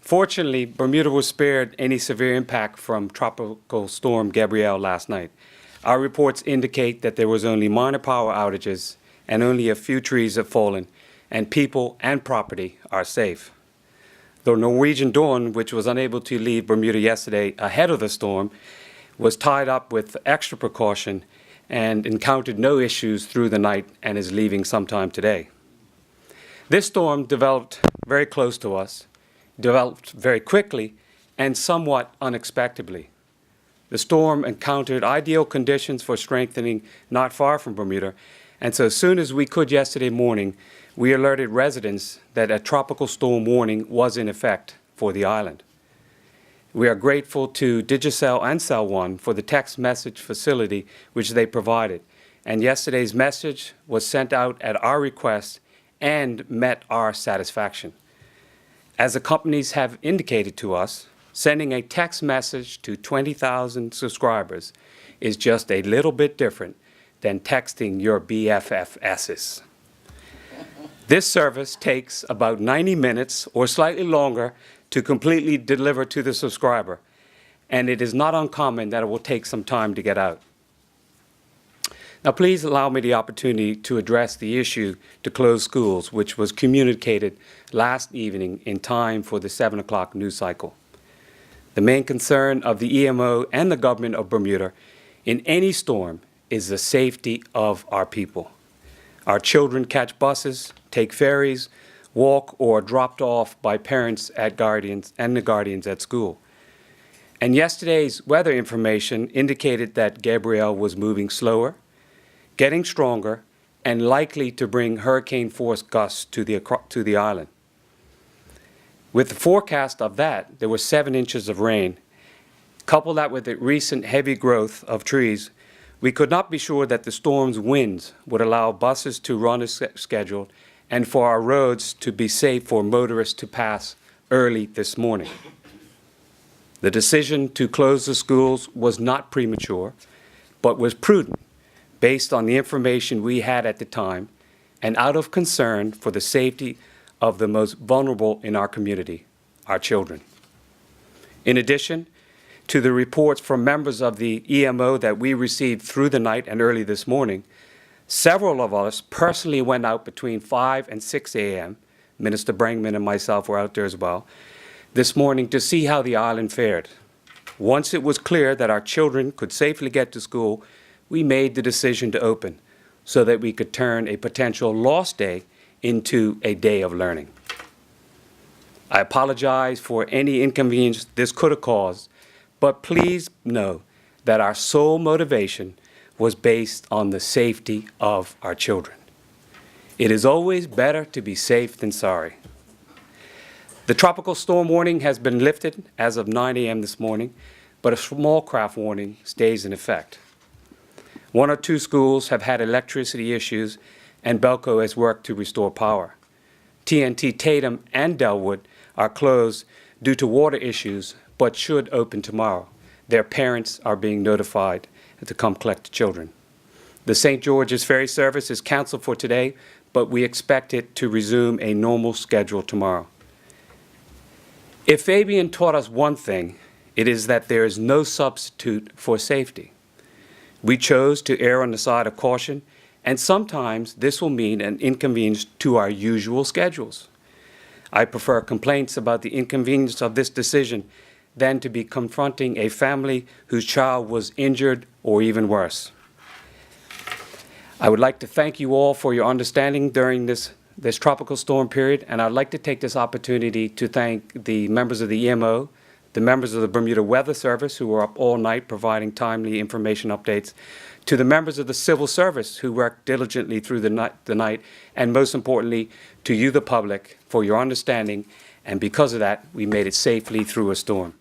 Fortunately, Bermuda was spared any severe impact from Tropical Storm Gabrielle last night. Our reports indicate that there was only minor power outages and only a few trees have fallen, and people and property are safe. The Norwegian Dawn, which was unable to leave Bermuda yesterday ahead of the storm, was tied up with extra precaution and encountered no issues through the night and is leaving sometime today. This storm developed very close to us, developed very quickly, and somewhat unexpectedly. The storm encountered ideal conditions for strengthening not far from Bermuda, and so as soon as we could yesterday morning, we alerted residents that a tropical storm warning was in effect for the island. We are grateful to Digicel and Cell One for the text message facility which they provided, and yesterday's message was sent out at our request and met our satisfaction. As the companies have indicated to us, sending a text message to 20,000 subscribers is just a little bit different than texting your BFFs. This service takes about 90 minutes or slightly longer to completely deliver to the subscriber, and it is not uncommon that it will take some time to get out. Now, please allow me the opportunity to address the issue to close schools, which was communicated last evening in time for the 7 o'clock news cycle. The main concern of the EMO and the government of Bermuda in any storm is the safety of our people. Our children catch buses, take ferries, walk, or are dropped off by parents at guardians and the guardians at school. And yesterday's weather information indicated that Gabrielle was moving slower, getting stronger, and likely to bring hurricane-force gusts to the island. With the forecast of that, there were 7 inches of rain. Couple that with the recent heavy growth of trees, we could not be sure that the storm's winds would allow buses to run as scheduled and for our roads to be safe for motorists to pass early this morning. The decision to close the schools was not premature, but was prudent based on the information we had at the time and out of concern for the safety of the most vulnerable in our community, our children. In addition to the reports from members of the EMO that we received through the night and early this morning, several of us personally went out between 5 and 6 a.m., Minister Brangman and myself were out there as well, this morning to see how the island fared. Once it was clear that our children could safely get to school, we made the decision to open so that we could turn a potential lost day into a day of learning. I apologize for any inconvenience this could have caused, but please know that our sole motivation was based on the safety of our children. It is always better to be safe than sorry. The tropical storm warning has been lifted as of 9 a.m. this morning, but a small craft warning stays in effect. 1 or 2 schools have had electricity issues, and Belco has worked to restore power. TNT Tatum and Delwood are closed due to water issues, but should open tomorrow. Their parents are being notified to come collect the children. The St. George's ferry service is canceled for today, but we expect it to resume a normal schedule tomorrow. If Fabian taught us one thing, it is that there is no substitute for safety. We chose to err on the side of caution, and sometimes this will mean an inconvenience to our usual schedules. I prefer complaints about the inconvenience of this decision than to be confronting a family whose child was injured or even worse. I would like to thank you all for your understanding during this tropical storm period, and I'd like to take this opportunity to thank the members of the EMO, the members of the Bermuda Weather Service who were up all night providing timely information updates, to the members of the Civil Service who worked diligently through the night, and most importantly, to you, the public, for your understanding, and because of that, we made it safely through a storm.